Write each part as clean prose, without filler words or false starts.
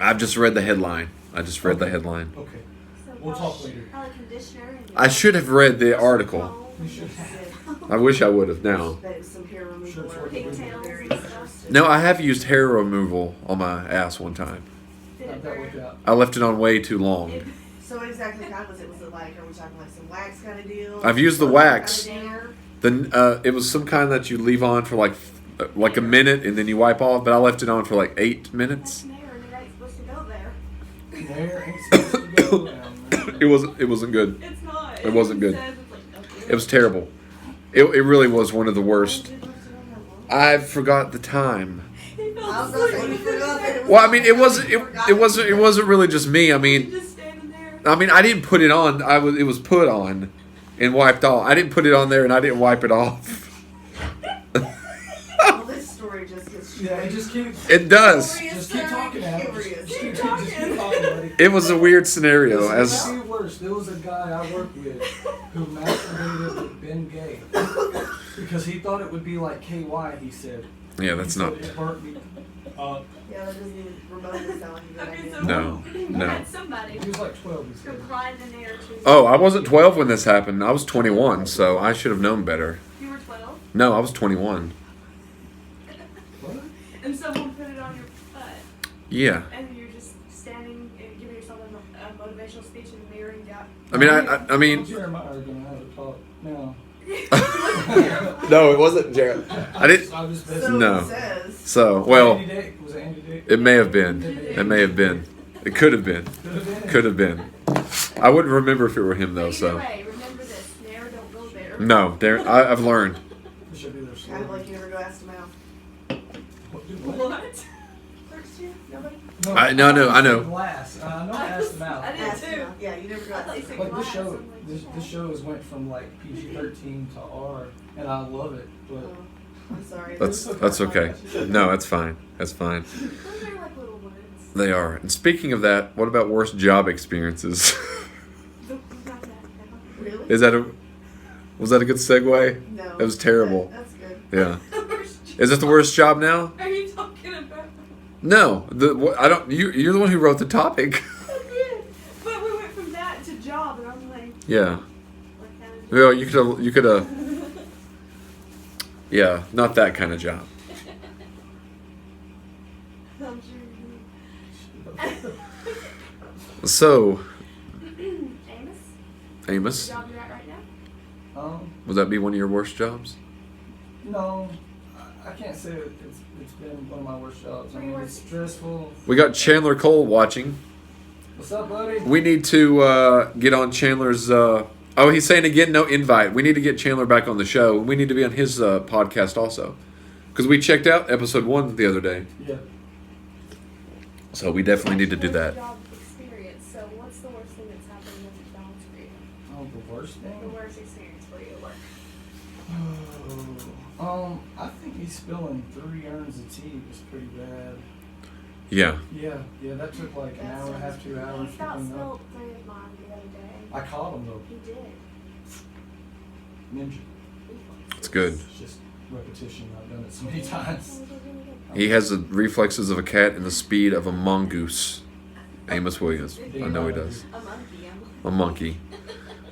I've just read the headline. I just read the headline. Okay. So We'll talk later. probably conditioner. And I should have read the article. You should have. I wish I would have now. That is some hair removal. Sure, sure. or Pigtails very and stuff. interesting. No, I have used hair removal on my ass one time. Did How'd it that burn? work out? I left it on way too long. So what exactly kind was it? Was it like, are we talking like some wax kind of deal? I've used the Or wax. kind of hair? It was some kind that you leave on for like a minute and then you wipe off, but I left it on for like 8 minutes. That's Nair, and it ain't supposed to go there. There ain't supposed to go down there. It wasn't good. It's not. It wasn't good. says it's like, okay. It was terrible. It really was one of the worst. I forgot the time. He fell I was gonna say, asleep. you forgot that it was. Well, I mean, it wasn't really just me. I mean, Just standing there. I didn't put it on. It was put on and wiped off. I didn't put it on there and I didn't wipe it off. Well, this story just gets. Yeah, it just keeps. It does. Just keep talking, Adam. Curious. Just keep talking, buddy. It was a weird scenario. Listen, As it might be worse. There was a guy I worked with who masturbated with Ben Gay because he thought it would be like KY. He said. yeah, that's He not. said it burnt me. Yeah, that doesn't even remotely sound like a good Okay, idea. so No, you no. had somebody He was like 12. He who said. cried in Nair too. Oh, I wasn't 12 when this happened. I was 21, so I should have known better. You were 12, No, I was 21. What? and someone put it on your butt, Yeah. and you're just standing and giving yourself a motivational speech in the mirror and got. I mean, Jeremiah are gonna have a talk now. no, it wasn't Jared. I didn't. I was So No. it says. So, well, Andy Dick. Was it Andy Dick? it may have been. It may have been. It could have been. Could have been. I wouldn't remember if it were him though. Either So, way, remember this: Nair don't go there. no, there. I've learned. It should be their slogan. Kind of like you never go ask them out. What? First year? Nobody? No, I know. Glass. I know I asked them out. I did Ask too. them out. Yeah, you never go I ask thought you them said out. Like this glass, show, I'm like, this yeah. show has went from like PG-13 to R, and I love it. But Oh, I'm sorry. That's okay. No, that's fine. That's fine. Those are like little words. They are. And speaking of that, what about worst job experiences? Really? Was that a good segue? No. That was terrible. That's good. Yeah. Is it the worst job now? Are you talking about? No. I don't. You're the one who wrote the topic. I did. But we went from that to job, and I'm like, Yeah. what kind of job? Well, you could have. Yeah, not that kind of job. I'm sure So, you- Amos, the Amos, job you're at right now? would that be one of your worst jobs? No, I can't say it's been one of my worst jobs. I mean, it's stressful. We got Chandler Cole watching. What's up, buddy? We need to get on Chandler's. He's saying again, no invite. We need to get Chandler back on the show. We need to be on his podcast also, because we checked out episode 1 the other day. Yeah. So we definitely need to do that. Job experience. So what's the worst thing that's happened with McDonald's for you? Oh, the worst The thing? worst experience for you at work? I think he's spilling 3 urns of tea was pretty bad. Yeah. Yeah, that took like an hour and a half, 2 hours He to got clean up. spilled 3 of mine the other day. I caught him though. He did. Ninja. It's good. It's just repetition. I've done it so many times. He has the reflexes of a cat and the speed of a mongoose. Amos Williams. I know he does. A monkey. A monkey.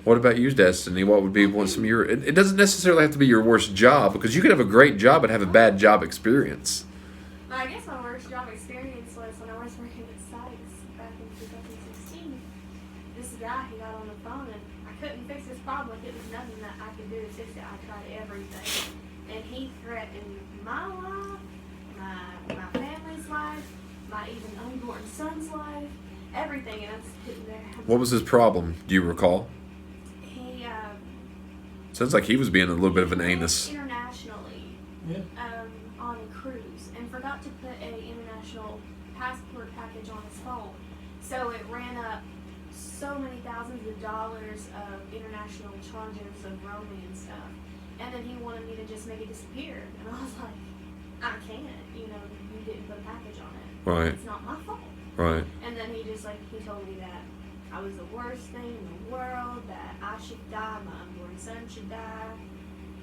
What about you, Destiny? What would be some of your... It doesn't necessarily have to be your worst job, because you could have a great job but have a bad job experience. I guess my worst job experience was when I was working at Sykes back in 2016. This guy, he got on the phone and I couldn't fix his problem. Like, it was nothing that I could do to fix it. I tried everything. And he threatened my life, my family's life, my even unborn son's life, everything. And I was sitting there. What was his problem? Do you recall? He, Sounds like he was being a little bit of an went anus. internationally. Yeah. On a cruise and forgot to put a international passport package on his phone. So it ran up so many thousands of dollars of international charges of roaming and stuff. And then he wanted me to just make it disappear. And I was like, I can't. You didn't put a package on it. Right. It's not my fault. Right. And then he told me that I was the worst thing in the world, that I should die, my unborn son should die.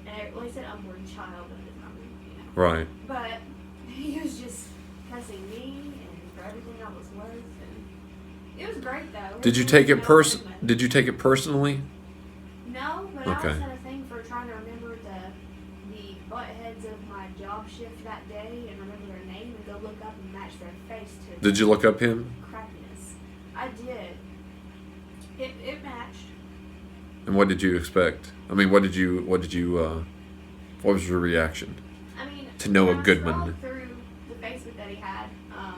And he said unborn child, but it's not, Right. But he was just cussing me and everything else was. And it was great though. Did you take it Did you take it personally? No, but Okay. I always had a thing for trying to remember the butt heads of my job shift that day and remember their name and go look up and match their face to Did you look up him? crappiness. I did. It matched. And what did you expect? I mean, what was your reaction? I mean, To Noah when I Goodman. scrolled through the Facebook that he had.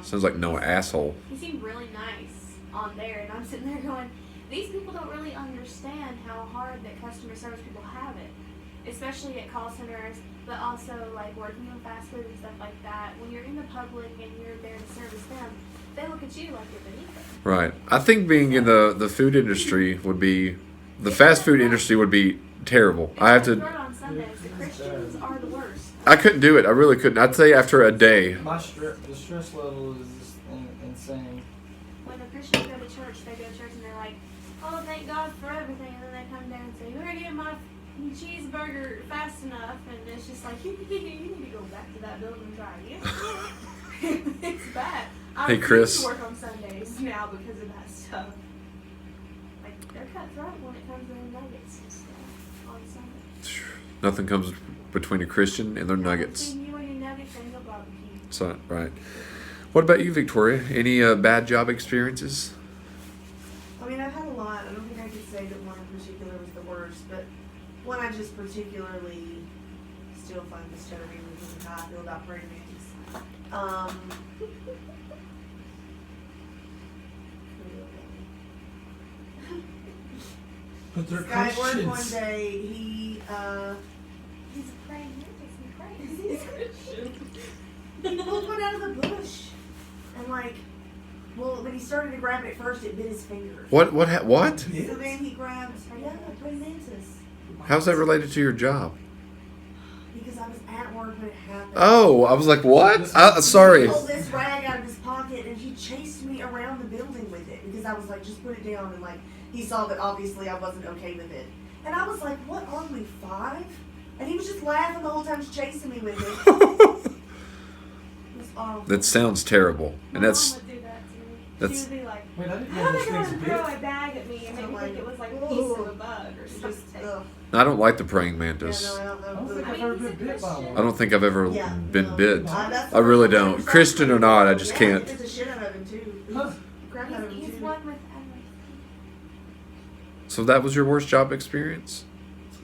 Sounds like Noah asshole. He seemed really nice on there, and I'm sitting there going, these people don't really understand how hard that customer service people have it, especially at call centers, but also like working in fast food and stuff like that. When you're in the public and you're there to service them, they look at you like you're beneath them. Right. I think being in the food industry would be, the fast food industry would be terrible. I have to. On Sundays, the Christians are the worst. I couldn't do it. I really couldn't. I'd say after a day. The stress level is just insane. When the Christians go to church, they go to church and they're like, oh, thank God for everything. And then they come down and say, we're going to get my cheeseburger fast enough. And it's just like, you need to go back to that building and try again. It's bad. I Hey, refuse Chris. to work on Sundays now because of that stuff. Like, they're cutthroat when it comes to their nuggets and stuff on Sunday. Nothing comes between a Christian and their nuggets. Between you and your nuggets and your barbecue. So, right. What about you, Victoria? Any bad job experiences? I mean, I've had a lot. I don't think I could say that one in particular was the worst, but one I just particularly still find disturbing is how I feel about praying mantis. But they're This guy at work one Christians. day, he He's a praying mantis. He's Christian. he pulled one out of the bush, and like, well, when he started to grab it at first, it bit his finger. What? So then he grabbed, praying mantis, How's that related to your job? because I was at work when it happened. Oh, I was like, what? Sorry. He pulled this rag out of his pocket and he chased me around the building with it because I was like, just put it down, and like he saw that obviously I wasn't okay with it, and I was like, what are we, 5? And he was just laughing the whole time, just chasing me with it. It was awful. That sounds terrible. And My that's mom would do that to me. that's- She would be like, Wait, I didn't how know are those they going things to throw bit. a bag at me and make me I'm think like, it was like a piece of a bug or It's something? just, ugh. I don't like the praying Yeah, mantis. no, I don't I don't know. think I've ever been bit by one. I don't think I've ever Yeah, been no. bit. That's I really what I'm don't. saying. Christian or not, I just Yeah, can't. he did the shit out of him too. Huh. Crap out of him He's too. one with So that was your worst job experience?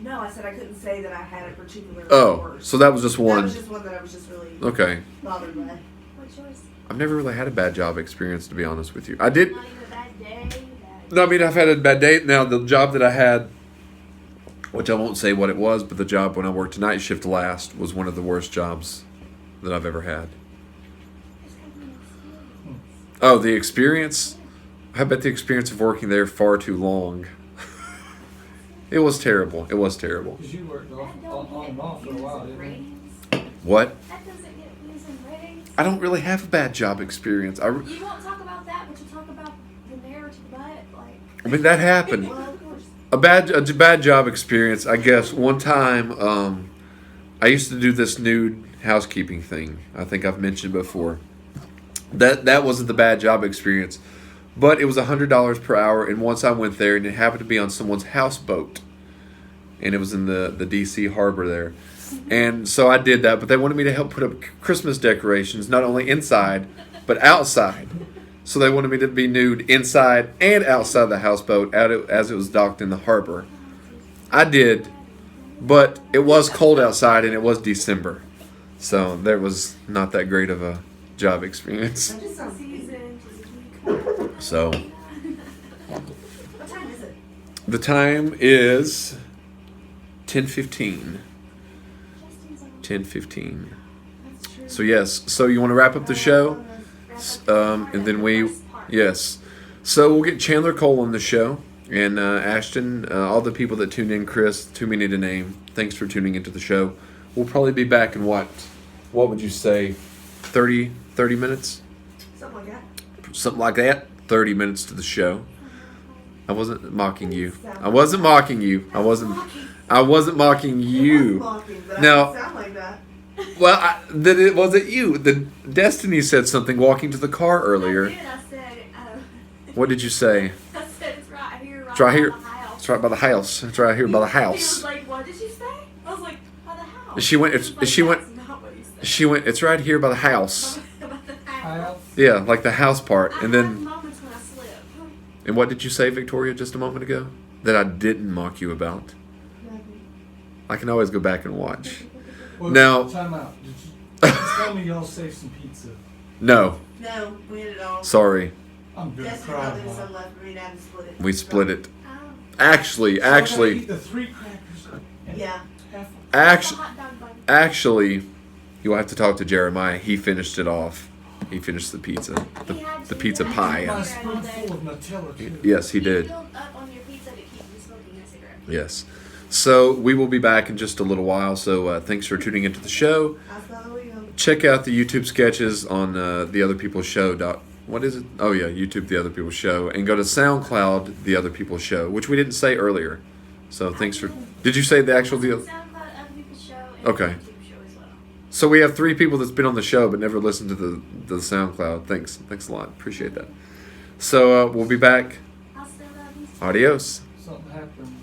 No, I said I couldn't say that I had a particular Oh, worst. so that was just That one. was just one that I was just really Okay. bothered by. What's yours? I've never really had a bad job experience, to be honest with you. I did. Not even a bad day. No, I mean, I've had a bad day. Now, the job that I had, which I won't say what it was, but the job when I worked night shift last was one of the worst jobs that I've ever had. It's kind of an experience. Oh, the experience? I bet the experience of working there far too long. It was terrible. It was terrible. Because you worked That on don't and get off for a views while, and didn't you? ratings. What? That doesn't get views and ratings. I don't really have a bad job experience. You won't talk about that, but you'll talk about the narrative butt. Like, I mean, that happened. Well, of course. A bad job experience, I guess. One time, I used to do this nude housekeeping thing. I think I've mentioned before. That wasn't the bad job experience, but it was $100 per hour. And once I went there, and it happened to be on someone's houseboat, and it was in the DC harbor there. And so I did that, but they wanted me to help put up Christmas decorations, not only inside but outside. So they wanted me to be nude inside and outside the houseboat as it was docked in the harbor. I did, but it was cold outside and it was December. So there was not that great of a job experience. That just sounds season, just So What time is it? the time is 10:15. 10:15. That's true. So yes, so you want to wrap up the show? And then yes. So we'll get Chandler Cole on the show. And Ashton, all the people that tuned in, Chris, too many to name. Thanks for tuning into the show. We'll probably be back in what would you say, 30 minutes? Something like that. Something like that. 30 minutes to the show. I wasn't mocking you. I wasn't mocking you. I wasn't mocking It was you. mocking, but Now- I didn't sound like that. Then it wasn't you. The Destiny said something walking to the car earlier. I did. I said, What did you say? I said it's right here, It's right by here. the house. It's right by the house. It's right here by the He was house. like, what did you say? I was like, by the house. She went. He was like, She went. That's not what you said. She went. It's right here by the house. By the house. House. Yeah, like the house part. I And have then. moments when I slip. And what did you say, Victoria, just a moment ago? That I didn't mock you about. I can always go back and watch. Well, Now- time out. Did you just tell me y'all saved some pizza? No, No, we had it all. sorry, I'm gonna Destiny cry. thought there was now. some left for me and Adam split it. we split it. Oh. Actually, So I gotta actually, eat the 3 crackers and Yeah. half. actually, Hot dog bun. actually, you'll have to talk to Jeremiah. He finished it off. He finished the pizza, He had the to. pizza He had pie. to. My Yeah. spoonful of Nutella too. Yes, he did. filled up on your pizza to keep you smoking a cigarette. Yes. So we will be back in just a little while. So thanks for tuning into the show. Hasta luego. Check out the YouTube sketches on the Other People's Show. What is it? Oh yeah, YouTube The Other People's Show, and go to SoundCloud The Other People's Show, which we didn't say earlier. So thanks for. Did you say the actual SoundCloud, the? Other People's Show, and Okay. YouTube show as well. So we have 3 people that's been on the show but never listened to the SoundCloud. Thanks a lot. Appreciate that. So we'll be back. I'll still love you. Adios. Something happened.